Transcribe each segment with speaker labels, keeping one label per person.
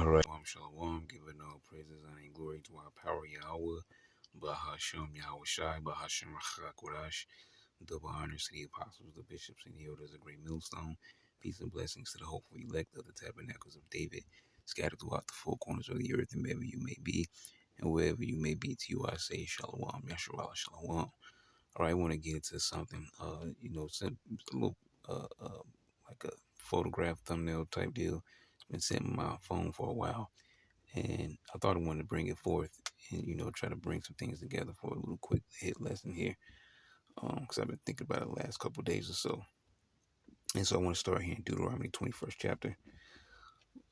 Speaker 1: All right. Shalom. Giving all praises and glory to our power Yahweh. Bahashem Yahweh Shai. Bahashem Rachakodash. Double honors to the apostles, the bishops, and the elders of Great Millstone. Peace and blessings to the hopeful elect of the tabernacles of David, scattered throughout the four corners of the earth, and wherever you may be, and wherever you may be, to you I say Shalom. Yasharala Shalom. All right. I want to get into something. It's a little, like a photograph thumbnail type deal. It's been sitting on my phone for a while, and I thought I wanted to bring it forth and try to bring some things together for a little quick hit lesson here, because I've been thinking about it the last couple of days or so. And so I want to start here in Deuteronomy 21st chapter,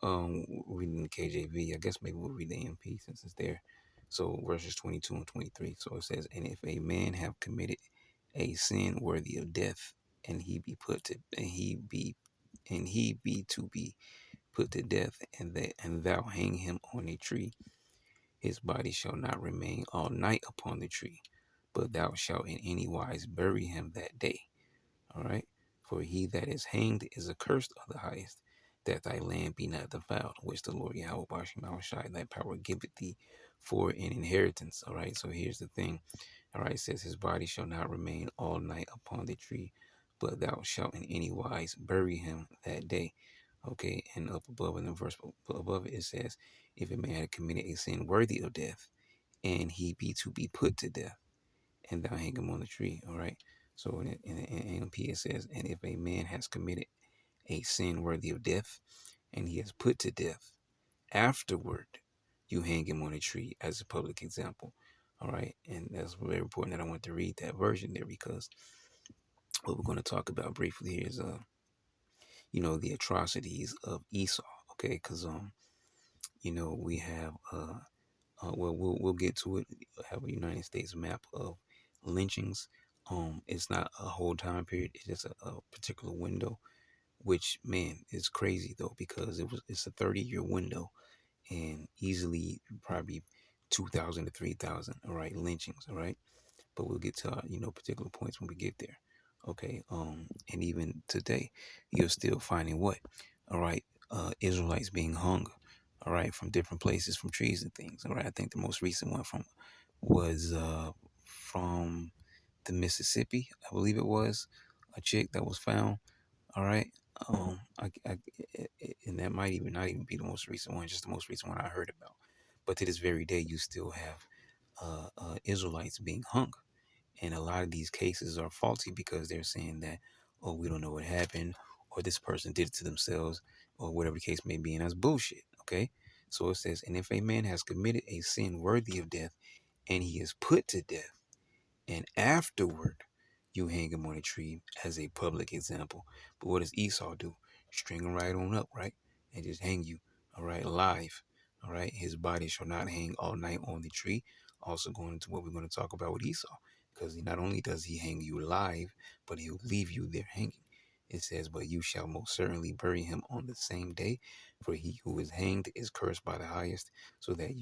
Speaker 1: reading the KJV. I guess maybe we'll read the AMP since it's there. So verses 22 and 23. So it says, "And if a man have committed a sin worthy of death, and he be to be put to death, and thou hang him on a tree, his body shall not remain all night upon the tree, but thou shalt in any wise bury him that day." All right. "For he that is hanged is accursed of the highest, that thy land be not defiled, which the Lord Yahweh Bashim Shai, thy power giveth thee for an inheritance." All right. So here's the thing. All right. It says, "His body shall not remain all night upon the tree, but thou shalt in any wise bury him that day." Okay. And up above in the verse above it, it says, "If a man had committed a sin worthy of death, and he be to be put to death, and thou hang him on the tree." All right. So in AMP it says, "And if a man has committed a sin worthy of death, and he is put to death, afterward you hang him on a tree," as a public example. All right. And that's very important that I want to read that version there, because what we're going to talk about briefly here is the atrocities of Esau. Okay. Because we have we'll get to it. Have a United States map of lynchings. It's not a whole time period. It's just a particular window, which, man, is crazy though, because it's a 30-year window, and easily probably 2,000 to 3,000. All right, lynchings. All right, but we'll get to particular points when we get there. Okay. And even today, you're still finding what? All right, Israelites being hung. All right, from different places, from trees and things. All right, I think the most recent one was from the Mississippi, I believe it was, a chick that was found. All right, and that might even not even be the most recent one, just the most recent one I heard about. But to this very day, you still have Israelites being hung. And a lot of these cases are faulty because they're saying that, oh, we don't know what happened, or this person did it to themselves, or whatever the case may be. And that's bullshit. Okay. So it says, "And if a man has committed a sin worthy of death, and he is put to death, and afterward you hang him on a tree," as a public example. But what does Esau do? String him right on up, right? And just hang you, all right, alive. All right. "His body shall not hang all night on the tree." Also going into what we're going to talk about with Esau. Because not only does he hang you alive, but he'll leave you there hanging. It says, "But you shall most certainly bury him on the same day, for he who is hanged is cursed by the highest, so that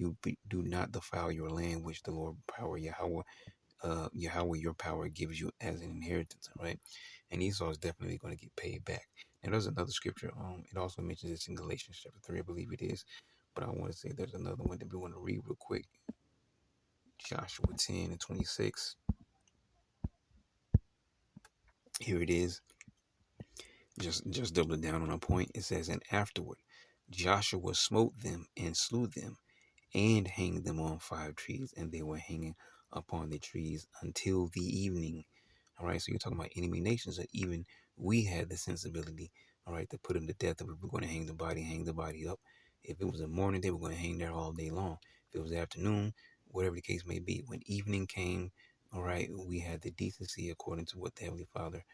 Speaker 1: do not defile your land, which the Lord power Yahweh, your power, gives you as an inheritance." All right. And Esau is definitely going to get paid back. And there's another scripture. It also mentions this in Galatians chapter 3, I believe it is. But I want to say there's another one that we want to read real quick. Joshua 10 and 26. Here it is. Just doubling down on a point. It says, "And afterward Joshua smote them and slew them, and hanged them on 5 trees, and they were hanging upon the trees until the evening." All right, so you're talking about enemy nations that even we had the sensibility, all right, to put them to death. If we were going to hang the body up. If it was a morning, they were going to hang there all day long. If it was afternoon, whatever the case may be, when evening came, all right, we had the decency, according to what the Heavenly Father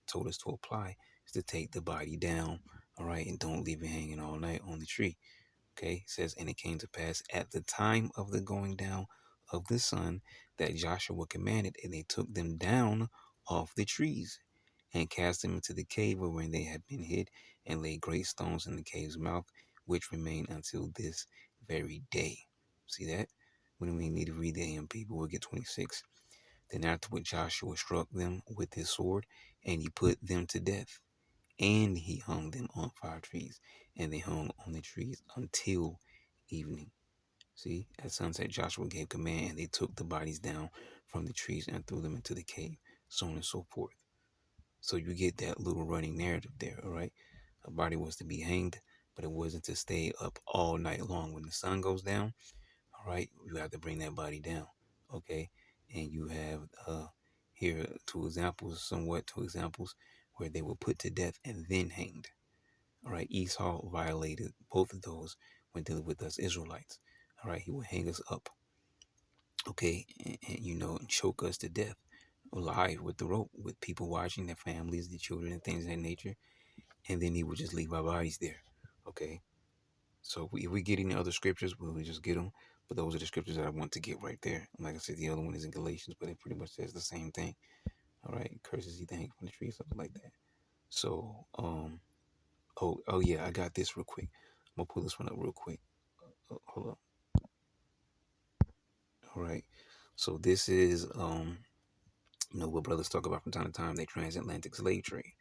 Speaker 1: told us to apply, is to take the body down, all right, and don't leave it hanging all night on the tree. Okay, it says, "And it came to pass at the time of the going down of the sun, that Joshua commanded, and they took them down off the trees, and cast them into the cave wherein they had been hid, and laid great stones in the cave's mouth, which remain until this very day." See that? We don't even need to read the AMP, but we'll get 26. "Then afterward Joshua struck them with his sword, and he put them to death, and he hung them on 5 trees, and they hung on the trees until evening. See, at sunset, Joshua gave command, and they took the bodies down from the trees and threw them into the cave, so on and so forth. So you get that little running narrative there, all right? A body was to be hanged, but it wasn't to stay up all night long. When the sun goes down, all right, you have to bring that body down, okay? And you have here two examples where they were put to death and then hanged. All right, Esau violated both of those when dealing with us Israelites. All right, he would hang us up, okay, and choke us to death alive with the rope, with people watching, their families, their children, and things of that nature, and then he would just leave our bodies there, okay. So if we get any other scriptures, we'll just get them. But those are the scriptures that I want to get right there. Like I said, the other one is in Galatians, but it pretty much says the same thing. All right, curses he hang from the tree, something like that. So, oh yeah, I got this real quick. I'm gonna pull this one up real quick. Hold up. All right. So this is what brothers talk about from time to time, the transatlantic slave trade.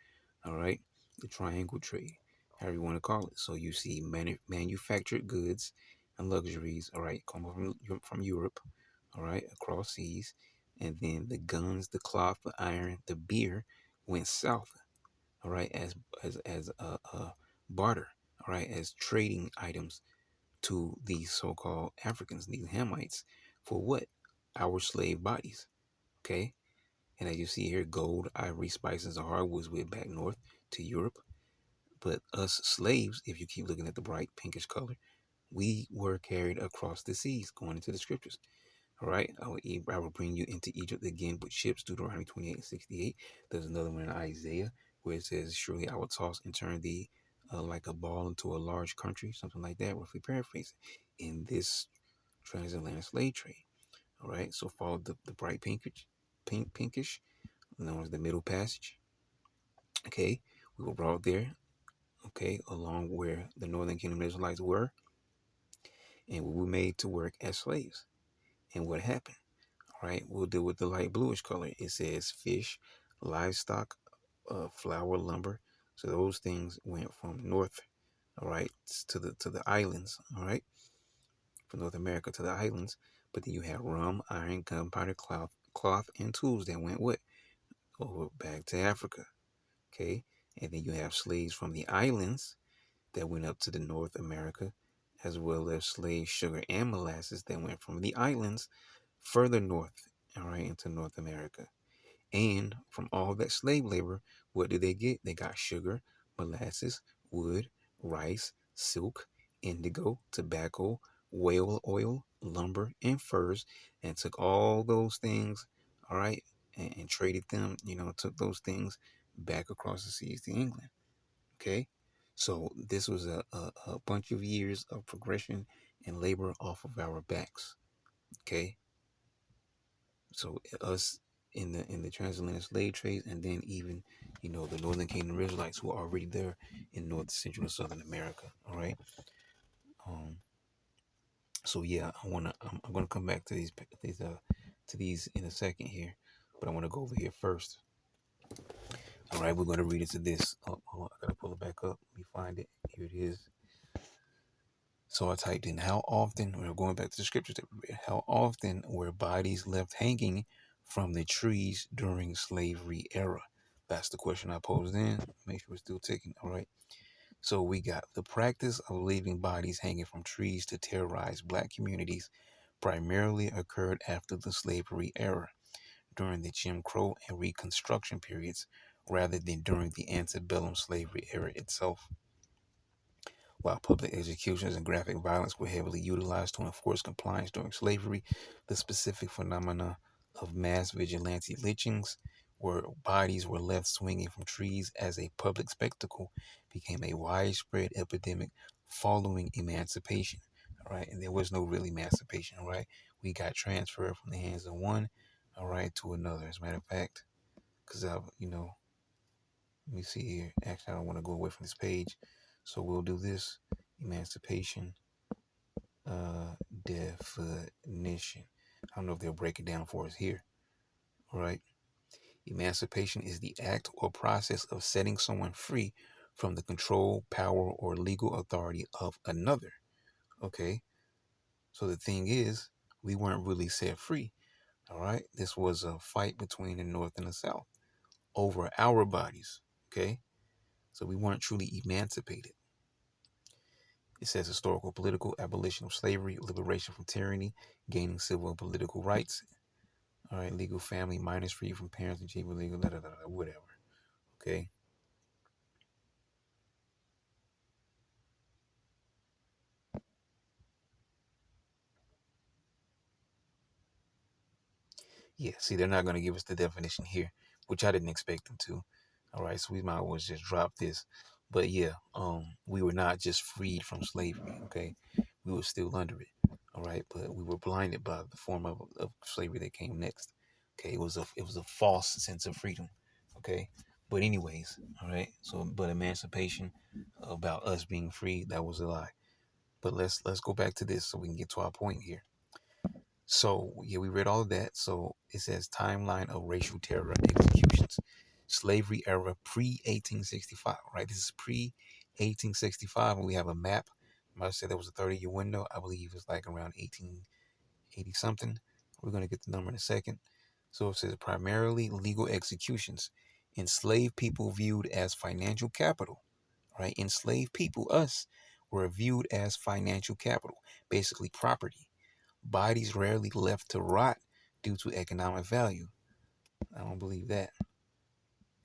Speaker 1: All right, the triangle trade, however you want to call it. So you see manufactured goods and luxuries, all right, come from Europe, all right, across seas, and then the guns, the cloth, the iron, the beer went south, all right, as barter, all right, as trading items to these so-called Africans, these Hamites, for what? Our slave bodies, okay. And as you see here, gold, ivory, spices, and hardwoods went back north to Europe. But us slaves, if you keep looking at the bright pinkish color, we were carried across the seas, going into the scriptures. All right, I will bring you into Egypt again with ships, Deuteronomy 28:68. There's another one in Isaiah where it says, surely I will toss and turn thee like a ball into a large country, something like that, roughly paraphrasing, in this transatlantic slave trade. All right, so follow the bright pinkish, known as the Middle Passage. Okay, we were brought there, okay, along where the Northern Kingdom Israelites were, and we were made to work as slaves. And what happened? All right, we'll deal with the light bluish color. It says fish, livestock, flour, lumber. So those things went from north, all right, to the islands, all right, from North America to the islands. But then you had rum, iron, gunpowder, cloth, and tools that went what? Over back to Africa. Okay, and then you have slaves from the islands that went up to the North America, as well as slave sugar and molasses that went from the islands further north, all right, into North America. And from all that slave labor, what did they get? They got sugar, molasses, wood, rice, silk, indigo, tobacco, whale oil, lumber, and furs, and took all those things, all right, and traded them, took those things back across the seas to England. Okay. So this was a bunch of years of progression and labor off of our backs. Okay. So us in the transatlantic slave trades, and then even the Northern Kingdom Israelites who are already there in North, Central, and Southern America. All right. Um. So yeah, I'm gonna come back to these in a second here, but I want to go over here first. All right, we're gonna read into this. Oh, hold on, I gotta pull it back up. Let me find it. Here it is. So I typed in how often, we're going back to the scriptures that we read, how often were bodies left hanging from the trees during slavery era? That's the question I posed in. Make sure we're still ticking. All right. So we got the practice of leaving bodies hanging from trees to terrorize black communities primarily occurred after the slavery era, during the Jim Crow and Reconstruction periods, rather than during the antebellum slavery era itself. While public executions and graphic violence were heavily utilized to enforce compliance during slavery, the specific phenomena of mass vigilante lynchings, where bodies were left swinging from trees as a public spectacle, became a widespread epidemic following emancipation. All right, and there was no real emancipation. All right, we got transferred from the hands of one, all right, to another. As a matter of fact, because let me see here. Actually, I don't want to go away from this page. So we'll do this. Emancipation definition. I don't know if they'll break it down for us here. All right. Emancipation is the act or process of setting someone free from the control, power, or legal authority of another. Okay, so the thing is, we weren't really set free. All right, this was a fight between the North and the South over our bodies. Okay, so we weren't truly emancipated. It says historical, political, abolition of slavery, liberation from tyranny, gaining civil and political rights. All right, legal family, minors free from parents, achieving legal, whatever. Okay. Yeah, see, they're not going to give us the definition here, which I didn't expect them to. All right, so we might as well just drop this. But yeah, we were not just freed from slavery. Okay, we were still under it. All right, but we were blinded by the form of slavery that came next. Okay, it was a false sense of freedom. Okay, but anyways, all right. So, but emancipation about us being free, that was a lie. But let's go back to this so we can get to our point here. So, yeah, we read all of that. So it says timeline of racial terror executions, slavery era pre 1865, right? This is pre 1865, and we have a map. I said there was a 30-year window. I believe it's like around 1880 something. We're going to get the number in a second. So it says primarily legal executions. Enslaved people viewed as financial capital, right? Enslaved people, us, were viewed as financial capital, basically property. Bodies rarely left to rot due to economic value. I don't believe that.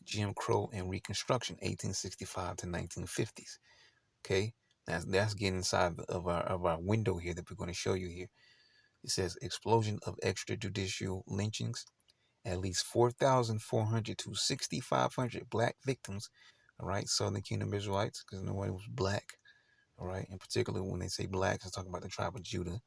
Speaker 1: Jim Crow and Reconstruction, 1865 to 1950s. Okay, that's getting inside of our window here that we're going to show you here. It says explosion of extrajudicial lynchings, at least 4,400 to 6,500 black victims. All right, Southern Kingdom Israelites, because nobody was black. All right, in particular when they say blacks, it's talking about the tribe of Judah.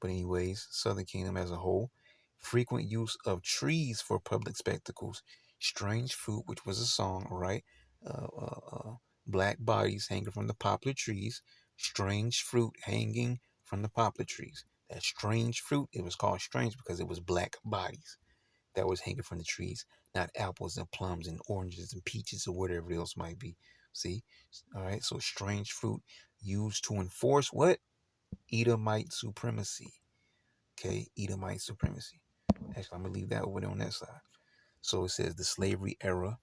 Speaker 1: But anyways, Southern Kingdom as a whole, frequent use of trees for public spectacles, strange fruit, which was a song, right? Uh, uh, uh, Black bodies hanging from the poplar trees, strange fruit hanging from the poplar trees. That strange fruit, it was called strange because it was black bodies that was hanging from the trees, not apples and plums and oranges and peaches or whatever else might be. See? All right, so strange fruit used to enforce what? Edomite supremacy. Okay, Edomite supremacy. Actually, I'm gonna leave that over there on that side. So it says the slavery era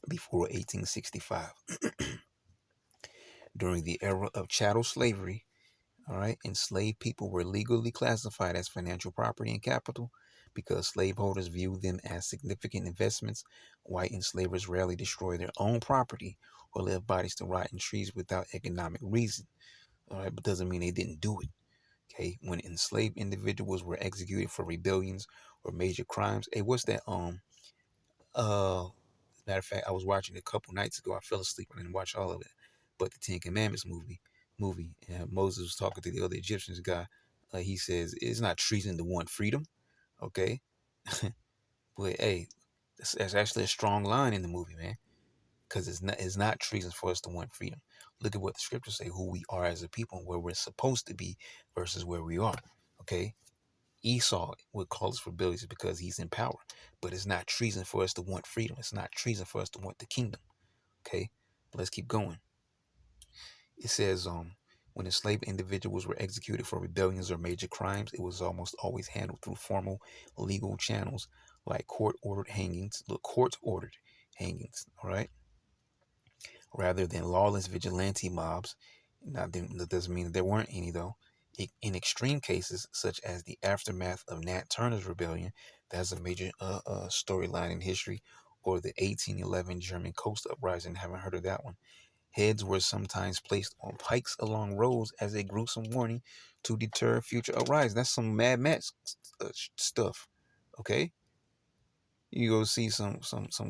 Speaker 1: before 1865. During the era of chattel slavery, all right, enslaved people were legally classified as financial property and capital because slaveholders viewed them as significant investments. White enslavers rarely destroy their own property or left bodies to rot in trees without economic reason. All right, but doesn't mean they didn't do it. Okay, when enslaved individuals were executed for rebellions or major crimes. Hey, what's that? Matter of fact, I was watching it a couple nights ago. I fell asleep. I didn't watch all of it, but the Ten Commandments movie, and Moses was talking to the other Egyptians guy. He says it's not treason to want freedom. Okay, but hey, that's actually a strong line in the movie, man, because it's not treason for us to want freedom. Look at what the scriptures say: who we are as a people, and where we're supposed to be versus where we are. Okay, Esau would call us rebellious because he's in power. But it's not treason for us to want freedom. It's not treason for us to want the kingdom. Okay? But let's keep going. It says, when enslaved individuals were executed for rebellions or major crimes, it was almost always handled through formal legal channels like court-ordered hangings. Look, court-ordered hangings, all right? Rather than lawless vigilante mobs. Now, that doesn't mean that there weren't any, though. In extreme cases, such as the aftermath of Nat Turner's rebellion, that's a major storyline in history, or the 1811 German coast uprising. Haven't heard of that one. Heads were sometimes placed on pikes along roads as a gruesome warning to deter future uprisings. That's some Mad Max stuff. Okay, you go see some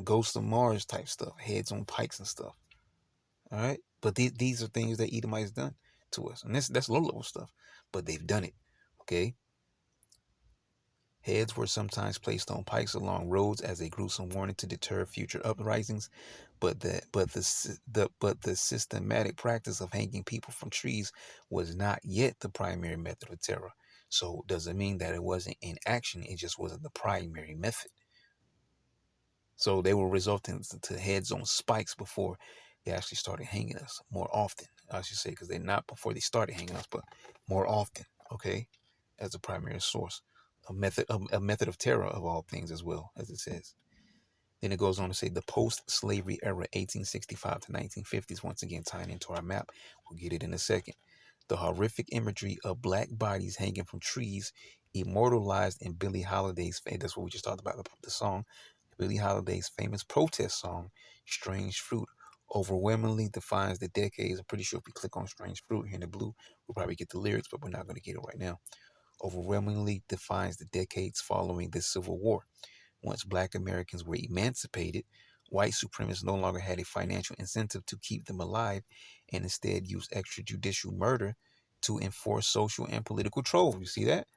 Speaker 1: Ghost of Mars type stuff. Heads on pikes and stuff. All right, but these are things that Edomites done to us, and that's low level stuff, but they've done it. Okay, heads were sometimes placed on pikes along roads as a gruesome warning to deter future uprisings, but the systematic practice of hanging people from trees was not yet the primary method of terror. So does it mean that it wasn't in action? It just wasn't the primary method. So they were resulting to heads on spikes before they actually started hanging us more often. I should say, because they're not before they started hanging us, but more often. Okay, as a primary source, a method of terror of all things, as well as it says. Then it goes on to say the post-slavery era, 1865 to 1950s, once again tying into our map. We'll get it in a second. The horrific imagery of black bodies hanging from trees, immortalized in Billie Holiday's, that's what we just talked about, the song, Billie Holiday's famous protest song, Strange Fruit, overwhelmingly defines the decades. I'm pretty sure if we click on Strange Fruit here in the blue, we'll probably get the lyrics, but we're not going to get it right now. Overwhelmingly defines the decades following the Civil War. Once black Americans were emancipated, white supremacists no longer had a financial incentive to keep them alive and instead used extrajudicial murder to enforce social and political control. You see that?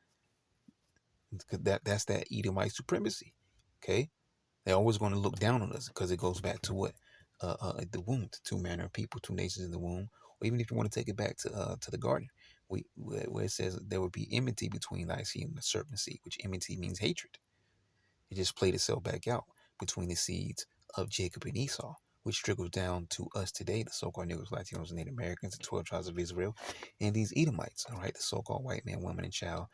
Speaker 1: That's that Edomite supremacy. Okay? They're always going to look down on us because it goes back to what? The womb, the two manner of people, two nations in the womb. Or even if you want to take it back to the garden, where it says there would be enmity between thy seed and the serpent seed, which enmity means hatred. It just played itself back out between the seeds of Jacob and Esau, which trickles down to us today, the so-called Negroes, Latinos, and Native Americans, the 12 tribes of Israel, and these Edomites, all right, the so-called white man, woman, and child,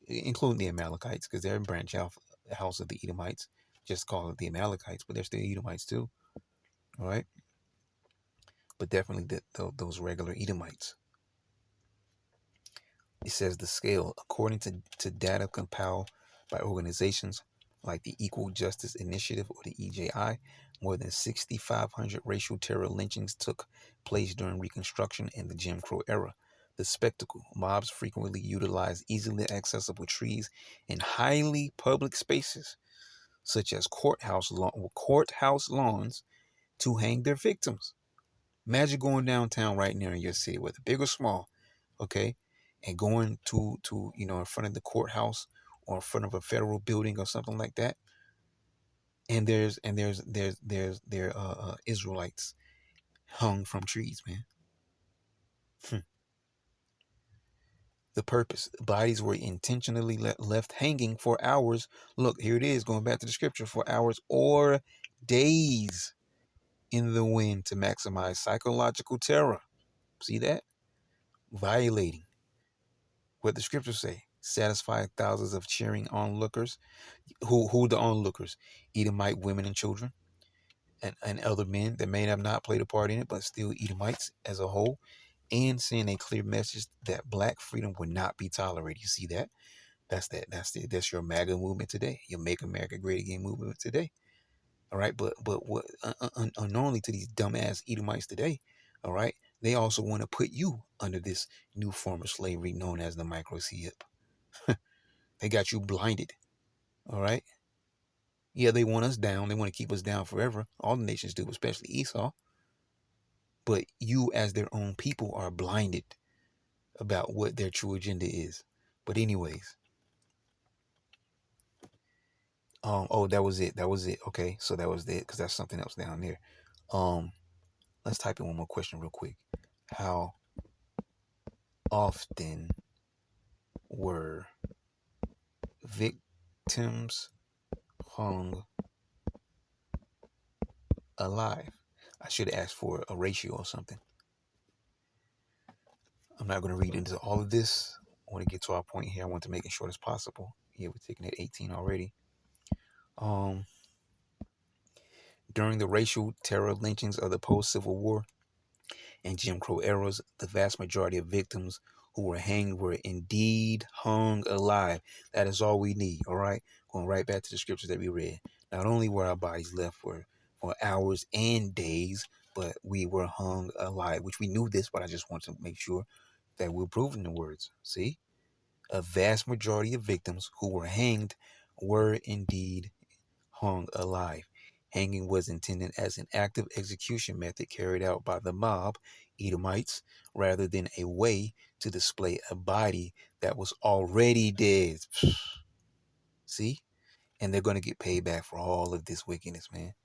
Speaker 1: including the Amalekites, because they're a branch out the house of the Edomites, just call it the Amalekites, but they're still Edomites too, all right? But definitely those regular Edomites. It says the scale, according to data compiled by organizations like the Equal Justice Initiative or the EJI, more than 6,500 racial terror lynchings took place during Reconstruction and the Jim Crow era. The spectacle, mobs frequently utilized easily accessible trees in highly public spaces, such as courthouse lawns, to hang their victims. Imagine going downtown right now in your city, whether big or small, okay, and going to in front of the courthouse or in front of a federal building or something like that, and there Israelites hung from trees, man. The purpose: bodies were intentionally left hanging for hours. Look, here it is, going back to the scripture, for hours or days in the wind to maximize psychological terror. See that? Violating what the scriptures say, satisfy thousands of cheering onlookers. Who the onlookers? Edomite women and children, and other men that may have not played a part in it, but still Edomites as a whole, and send a clear message that black freedom would not be tolerated. You see that? That's your MAGA movement today. Your Make America Great Again movement today. All right, but what unknowingly to these dumbass Edomites today, all right, they also want to put you under this new form of slavery known as the microchip. They got you blinded. All right. Yeah, they want us down. They want to keep us down forever. All the nations do, especially Esau. But you, as their own people, are blinded about what their true agenda is. But anyways, oh, that was it. That was it. Okay, so that was it because that's something else down there. Let's type in one more question real quick. How often were victims hung alive? I should have asked for a ratio or something. I'm not going to read into all of this. I want to get to our point here. I want to make it short as possible. Yeah, we're taking it 18 already. During the racial terror lynchings of the post-Civil War and Jim Crow eras, the vast majority of victims who were hanged were indeed hung alive. That is all we need, all right? Going right back to the scriptures that we read. Not only were our bodies left for hours and days, but we were hung alive, which we knew this, but I just want to make sure that we're proving the words. See? A vast majority of victims who were hanged were indeed hung alive. Hanging was intended as an active execution method carried out by the mob, Edomites, rather than a way to display a body that was already dead. See? And they're going to get paid back for all of this wickedness, man.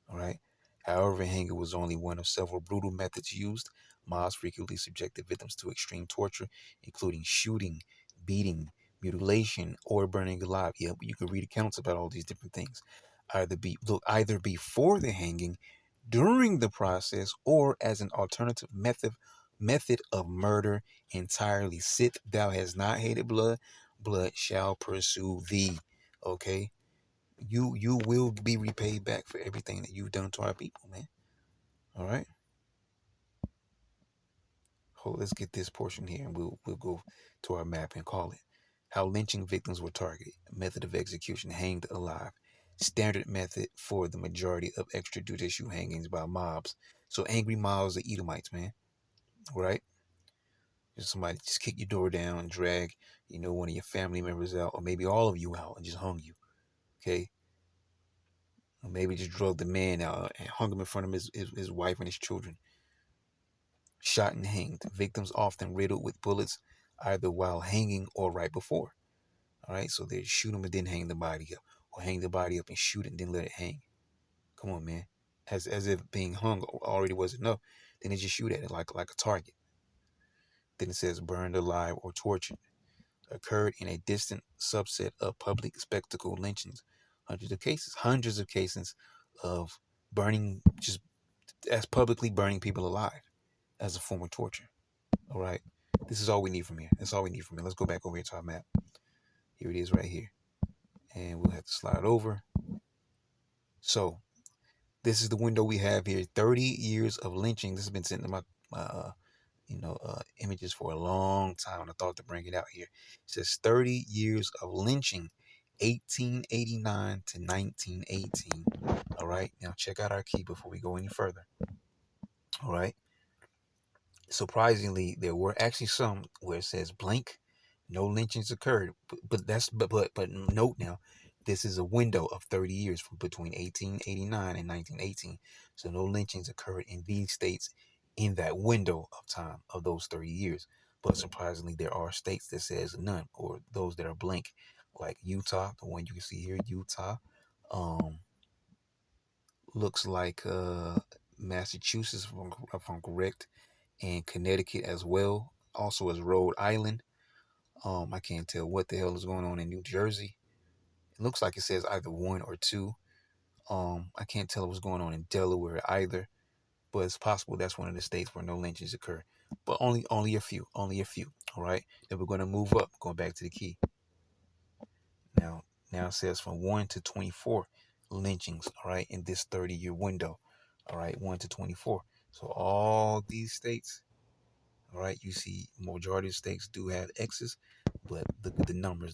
Speaker 1: All right? However, hanging was only one of several brutal methods used. Mobs frequently subjected victims to extreme torture, including shooting, beating, mutilation, or burning alive. Yeah, but you can read accounts about all these different things. either before the hanging, during the process, or as an alternative method of murder entirely. Sith thou hast not hated blood, blood shall pursue thee. Okay, you will be repaid back for everything that you've done to our people, man. All right. Hold, let's get this portion here, and we'll go to our map and call it. How lynching victims were targeted. Method of execution: hanged alive. Standard method for the majority of extrajudicial hangings by mobs. So angry mobs, the Edomites, man. Right? Just somebody just kick your door down and drag, one of your family members out, or maybe all of you out and just hung you. Okay? Or maybe just drug the man out and hung him in front of his wife and his children. Shot and hanged. Victims often riddled with bullets either while hanging or right before. All right, so they shoot him and then hang the body up, or hang the body up and shoot it and then let it hang. Come on, man. As if being hung already was enough, then they just shoot at it like a target. Then it says burned alive or tortured. Occurred in a distant subset of public spectacle lynchings. Hundreds of cases of burning, just as publicly burning people alive as a form of torture. All right. This is all we need from here. That's all we need from here. Let's go back over here to our map. Here it is right here. And we'll have to slide over. So this is the window we have here. 30 years of lynching. This has been sitting in my images for a long time. I thought to bring it out here. It says 30 years of lynching, 1889 to 1918. All right. Now check out our key before we go any further. All right. Surprisingly, there were actually some where it says blank, no lynchings occurred. But note now, this is a window of 30 years from between 1889 and 1918. So no lynchings occurred in these states in that window of time of those 30 years. But surprisingly, there are states that says none, or those that are blank, like Utah, the one you can see here, Utah. Looks like Massachusetts, if I'm correct, and Connecticut as well, also as Rhode Island. I can't tell what the hell is going on in New Jersey. It looks like it says either one or two. I can't tell what's going on in Delaware either, but it's possible that's one of the states where no lynchings occur. But only a few. All right. Then we're going to move up, going back to the key. Now it says from 1 to 24 lynchings, all right, in this 30-year window. All right, 1 to 24. So all these states, all right, you see majority of states do have X's, but look at the numbers.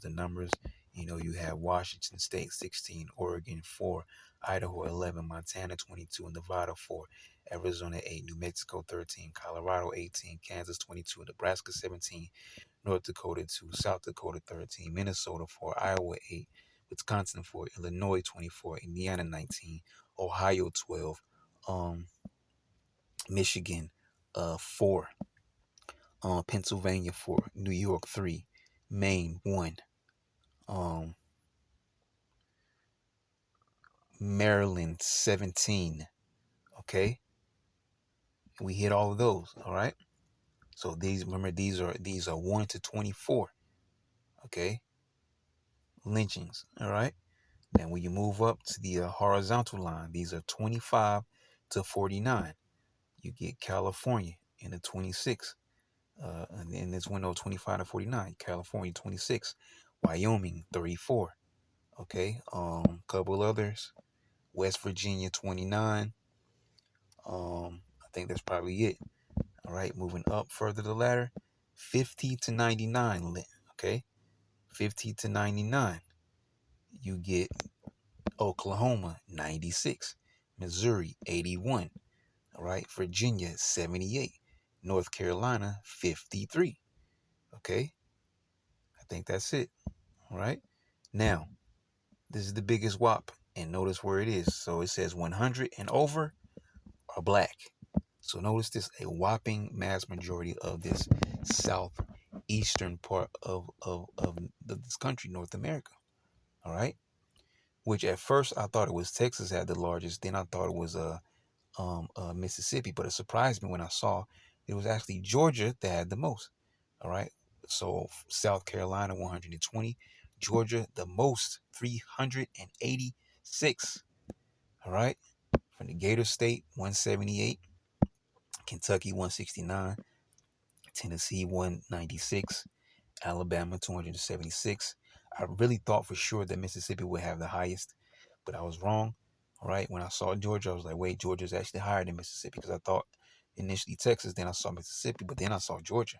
Speaker 1: You have Washington State 16, Oregon 4, Idaho 11, Montana 22, Nevada 4, Arizona 8, New Mexico 13, Colorado 18, Kansas 22, Nebraska 17, North Dakota 2, South Dakota 13, Minnesota 4, Iowa 8, Wisconsin 4, Illinois 24, Indiana 19, Ohio 12, Michigan 4, Pennsylvania 4, New York 3, Maine 1, Maryland 17. Okay, we hit all of those. All right. So these are 1 to 24. Okay, lynchings. All right. Then when you move up to the horizontal line, these are 25 to 49. You get California in the 26. And in this window, 25 to 49. California 26. Wyoming 34. Okay. Couple others. West Virginia 29. I think that's probably it. All right, moving up further the ladder, 50 to 99. Okay, 50 to 99. You get Oklahoma 96, Missouri 81. All right, Virginia 78, North Carolina 53. Okay, I think that's it. All right, now this is the biggest whop, and notice where it is. So it says 100 and over are black. So notice this, a whopping mass majority of this southeastern part of this country, North America. All right. Which at first I thought it was Texas had the largest. Then I thought it was Mississippi. But it surprised me when I saw it was actually Georgia that had the most. All right. So South Carolina 120, Georgia the most 386. All right. From the Gator State, 178. Kentucky, 169. Tennessee, 196. Alabama, 276. I really thought for sure that Mississippi would have the highest, but I was wrong. All right. When I saw Georgia, I was like, wait, Georgia's actually higher than Mississippi because I thought initially Texas, then I saw Mississippi, but then I saw Georgia.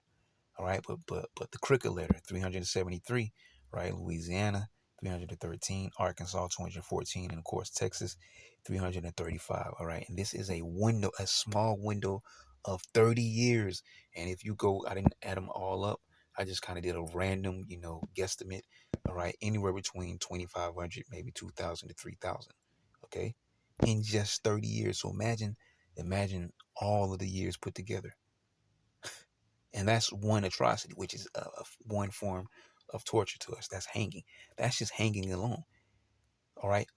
Speaker 1: All right, but the cricket letter 373, right? Louisiana 313, Arkansas 214, and of course Texas 335. All right, and this is a window, a small window of 30 years. And if you go, I didn't add them all up. I just kind of did a random, guesstimate. All right, anywhere between 2,500, maybe 2,000 to 3,000. Okay, in just 30 years. So imagine all of the years put together. And that's one atrocity, which is one form of torture to us. That's hanging. That's just hanging alone. All right.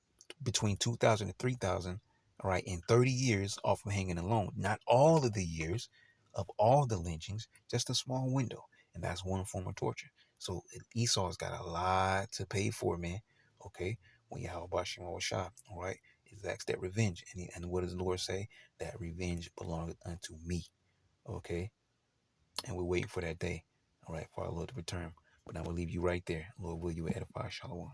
Speaker 1: Between 2,000 and 3,000, all right, in 30 years off of hanging alone. Not all of the years of all the lynchings, just a small window. And that's one form of torture. So Esau's got a lot to pay for, man. Okay. When Yahweh Bashim Shah, all right, exacts that revenge. And what does the Lord say? That revenge belongeth unto me. Okay. And we're waiting for that day, all right, for our Lord to return. But I will leave you right there. Lord, will you edify? Shalom.